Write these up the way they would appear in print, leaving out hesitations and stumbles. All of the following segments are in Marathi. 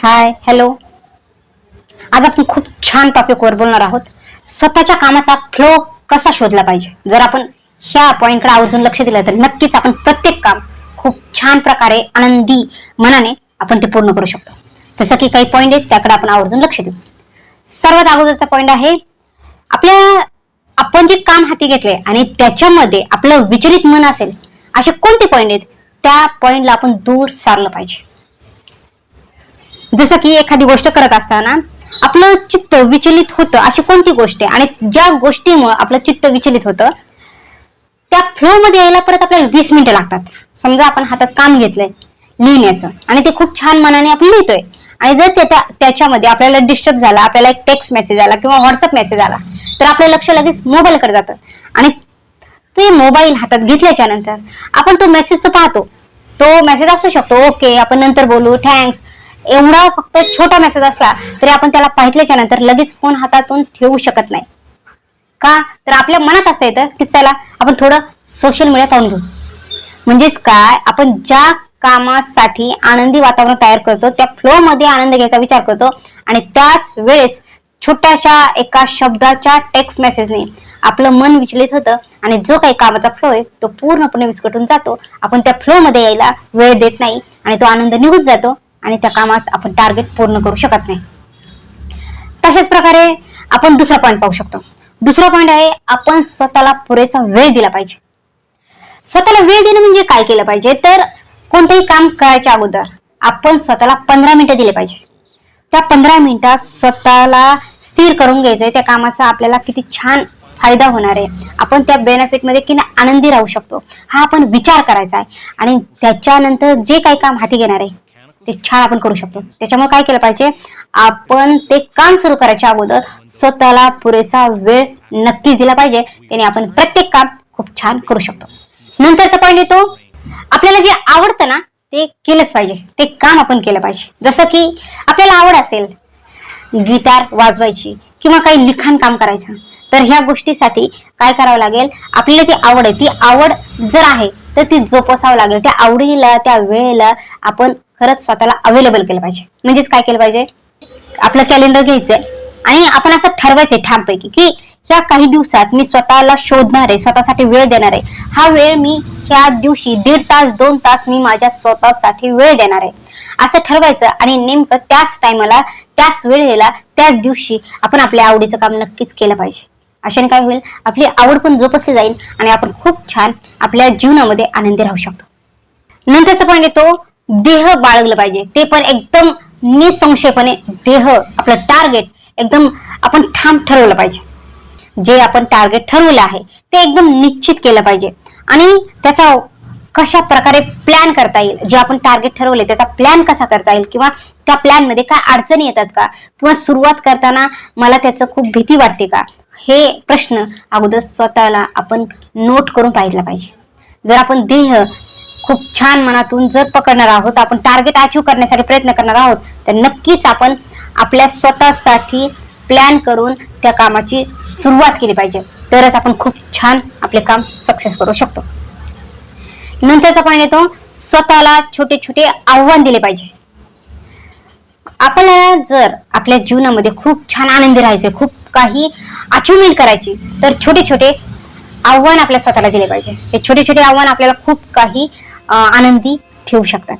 Hi hello. आज आपण खूप छान टॉपिकवर बोलणार आहोत. स्वतःच्या कामाचा फ्लो कसा शोधला पाहिजे. जर आपण ह्या पॉइंटकडे आवर्जून लक्ष दिलं तर नक्कीच आपण प्रत्येक काम खूप छान प्रकारे आनंदी मनाने आपण ते पूर्ण करू शकतो. जसं की काही पॉइंट आहेत त्याकडे आपण आवर्जून लक्ष देऊ. सर्वात अगोदरचा पॉइंट आहे आपण जे काम हाती घेतले आणि त्याच्यामध्ये आपलं विचलित मन असेल असे कोणते पॉइंट आहेत त्या पॉइंटला आपण दूर सारलं पाहिजे. जसं की एखादी गोष्ट करत असताना आपलं चित्त विचलित होतं अशी कोणती गोष्ट आहे आणि ज्या गोष्टीमुळे आपलं चित्त विचलित होतं त्या फ्लो मध्ये यायला परत आपल्याला 20 मिनिटं लागतात. समजा आपण हातात काम घेतलंय लिहिण्याचं आणि ते खूप छान मनाने आपण लिहितोय आणि जर त्याच्यामध्ये आपल्याला डिस्टर्ब झाला, आपल्याला एक टेक्स्ट मेसेज आला किंवा व्हॉट्सअप मेसेज आला तर आपलं लक्ष लगेच मोबाईलकडे जातं आणि ते मोबाईल हातात घेतल्याच्या नंतर आपण तो मेसेज पाहतो. तो मेसेज असू शकतो ओके आपण नंतर बोलू थँक्स एवढा फक्त छोटा मेसेज असला तरी आपण त्याला पाहिल्याच्या नंतर लगेच फोन हातातून ठेवू शकत नाही. का तर आपल्या मनात असं येतं की चला आपण थोडं सोशल मीडिया पाहून घेऊ. म्हणजेच काय आपण ज्या कामासाठी आनंदी वातावरण तयार करतो त्या फ्लो मध्ये आनंद घ्यायचा विचार करतो आणि त्याच वेळेस छोट्याशा एका शब्दाच्या टेक्स्ट मेसेजने आपलं मन विचलित होतं आणि जो काही कामाचा फ्लो आहे तो पूर्णपणे विस्कटून जातो. आपण त्या फ्लो मध्ये यायला वेळ देत नाही आणि तो आनंद निघून जातो आणि त्या कामात आपण टार्गेट पूर्ण करू शकत नाही. तशाच प्रकारे आपण दुसरा पॉइंट पाहू शकतो. दुसरा पॉइंट आहे आपण स्वतःला पुरेसा वेळ दिला पाहिजे. स्वतःला वेळ देणं म्हणजे काय केलं पाहिजे तर कोणतेही काम करायच्या अगोदर आपण स्वतःला 15 मिनिटं दिले पाहिजे. त्या 15 मिनिटात स्वतःला स्थिर करून घ्यायचंय त्या कामाचा आपल्याला किती छान फायदा होणार आहे, आपण त्या बेनिफिट मध्ये किती आनंदी राहू शकतो हा आपण विचार करायचा आहे आणि त्याच्यानंतर जे काही काम हाती घेणार आहे ते छान आपण करू शकतो. त्याच्यामुळे काय केलं पाहिजे आपण ते काम सुरू करायच्या अगोदर स्वतःला पुरेसा वेळ नक्कीच दिला पाहिजे. त्याने आपण प्रत्येक काम खूप छान करू शकतो. नंतरचा पॉइंट येतो आपल्याला जे आवडतं ना ते केलंच पाहिजे, ते काम आपण केलं पाहिजे. जसं की आपल्याला आवड असेल गिटार वाजवायची किंवा काही लिखाण काम करायचं तर ह्या गोष्टीसाठी काय करावं लागेल आपल्याला ती आवड आहे, ती आवड जर आहे तर ती जोपासावं लागेल. त्या आवडीला त्या वेळेला आपण खरंच स्वतःला अवेलेबल केलं पाहिजे. म्हणजेच काय केलं पाहिजे आपलं कॅलेंडर घ्यायचंय आणि आपण असं ठरवायचंय ठामपैकी की ह्या काही दिवसात मी स्वतःला शोधणार आहे, स्वतःसाठी वेळ देणार आहे. हा वेळ मी ह्या दिवशी 1.5 तास 2 तास मी माझ्या स्वतःसाठी वेळ देणार आहे असं ठरवायचं आणि नेमकं त्याच टायमाला त्याच वेळेला त्याच दिवशी आपण आपल्या आवडीचं काम नक्कीच केलं पाहिजे. अशाने काय होईल आपली आवड पण जोपासली जाईल आणि आपण खूप छान आपल्या जीवनामध्ये आनंदी राहू शकतो. नंतरचा पॉइंट येतो देह बाळगलं पाहिजे. ते पण एकदम निसंशयपणे देह आपलं टार्गेट एकदम आपण ठाम ठरवलं पाहिजे. जे आपण टार्गेट ठरवलं आहे ते एकदम निश्चित केलं पाहिजे आणि त्याचा कशा प्रकारे प्लॅन करता येईल. जे आपण टार्गेट ठरवले त्याचा प्लॅन कसा करता येईल किंवा त्या प्लॅन मध्ये काय अडचणी येतात का किंवा सुरुवात करताना मला त्याचं खूप भीती वाटते का हे प्रश्न अगोदर स्वतःला आपण नोट करून पाहिला पाहिजे. जर आपण देह खूप छान मनातून जर पकडणार आहोत आपण टार्गेट अचीव करण्यासाठी प्रयत्न करणार आहोत तर नक्कीच आपण आपल्या स्वतःसाठी प्लॅन करून त्या कामाची सुरुवात केली पाहिजे. तरच आपण खूप छान आपले काम सक्सेस करू शकतो. नंतरचा पॉइंट येतो स्वतःला छोटे छोटे आव्हान दिले पाहिजे. आपल्याला जर आपल्या जीवनामध्ये खूप छान आनंदी राहायचे, खूप काही अचिव्हमेंट करायची तर छोटे छोटे आव्हान आपल्या स्वतःला दिले पाहिजे. हे छोटे छोटे आव्हान आपल्याला खूप काही आनंदी ठेवू शकतात.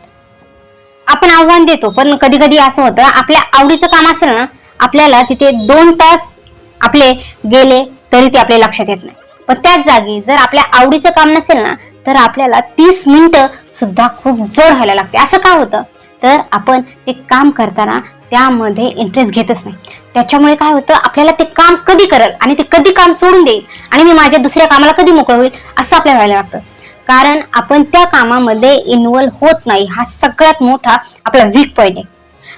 आपण आव्हान देतो पण कधी कधी असं होतं आपल्या आवडीचं काम असेल ना आपल्याला तिथे 2 तास आपले गेले तरी ते आपल्या लक्षात येत नाही. पण त्याच जागी जर आपल्या आवडीचं काम नसेल ना तर आपल्याला 30 मिनिटं सुद्धा खूप जड व्हायला लागते. असं का होतं तर आपण ते काम करताना त्यामध्ये इंटरेस्ट घेतच नाही. त्याच्यामुळे काय होतं आपल्याला ते काम कधी करेल आणि ते कधी काम सोडून देईल आणि मी माझ्या दुसऱ्या कामाला कधी मोकळं होईल असं आपल्याला व्हायला लागतं. कारण आपण त्या कामामध्ये इन्व्हॉल्व होत नाही. हा सगळ्यात मोठा आपला वीक पॉइंट आहे.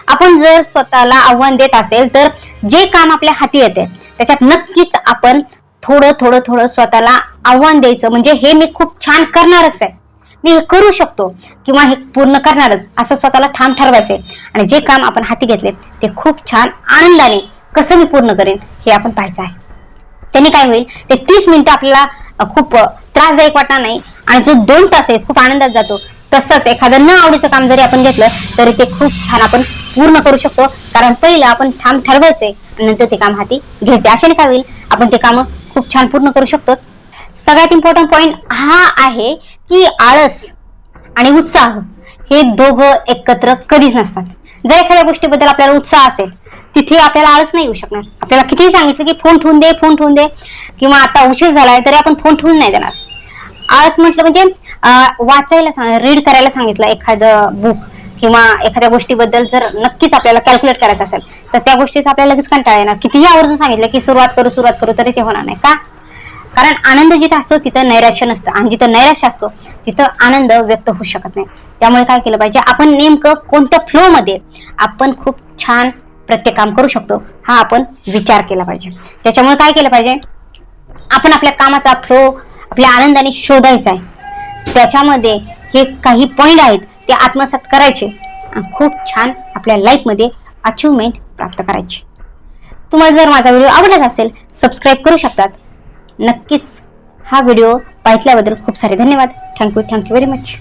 आपण जर स्वतःला आव्हान देत असेल तर जे काम आपल्या हाती येते त्याच्यात नक्कीच आपण थोडं थोडं थोडं स्वतःला आव्हान द्यायचं. म्हणजे हे मी खूप छान करणारच आहे, मी हे करू शकतो किंवा हे पूर्ण करणारच असं स्वतःला ठाम ठरवायचंय आणि जे काम आपण हाती घेतले ते खूप छान आनंदाने कसं मी पूर्ण करेन हे आपण पाहायचं आहे. त्यांनी काय होईल ते 30 मिनिटं आपल्याला खूप त्रासदायक वाटणार नाही आणि जो 2 तास आहे खूप आनंदात जातो तसंच एखादं न आवडीचं काम जरी आपण घेतलं तरी ते खूप छान आपण पूर्ण करू शकतो. कारण पहिलं आपण ठाम ठरवायचे आणि नंतर ते काम हाती घ्यायचे. अशाने काय होईल, आपण ते काम खूप छान पूर्ण करू शकतो. सगळ्यात इम्पॉर्टंट पॉइंट हा आहे की आळस आणि उत्साह हे दोघं एकत्र कधीच नसतात. जर एखाद्या गोष्टीबद्दल आपल्याला उत्साह असेल तिथे आपल्याला आळस नाही येऊ शकणार. आपल्याला कितीही सांगितलं की फोन ठेवून दे किंवा आता उशीर झालाय तरी आपण फोन ठेवून नाही देणार. आळस म्हटलं म्हणजे वाचायला रीड करायला सांगितलं एखादं बुक किंवा एखाद्या गोष्टीबद्दल जर नक्कीच आपल्याला कॅल्क्युलेट करायचं असेल तर त्या गोष्टीचा आपल्याला लगेच कंटाळा येणार. कितीही आवर्जून सांगितलं की सुरुवात करू तरी ते होणार नाही. का? कारण आनंद जिथं असतो तिथं नैराश्य नसतं आणि जिथं नैराश्य असतो तिथं आनंद व्यक्त होऊ शकत नाही. त्यामुळे काय केलं पाहिजे, आपण नेमकं कोणत्या फ्लो मध्ये आपण खूप छान प्रत्येक काम करू शकतो हा आपण विचार केला पाहिजे. त्याच्यामुळे काय केलं पाहिजे, आपण आपल्या कामाचा फ्लो आपल्या आनंदाने शोधायचा आहे. त्याच्यामध्ये हे काही पॉइंट आहेत ते आत्मसात करायचे आणि खूप छान आपल्या लाईफमध्ये अचिव्हमेंट प्राप्त करायची. तुम्हाला जर माझा व्हिडिओ आवडला असेल सबस्क्राईब करू शकतात. नक्कीच हा व्हिडिओ पाहिल्याबद्दल खूप सारे धन्यवाद. Thank you very much.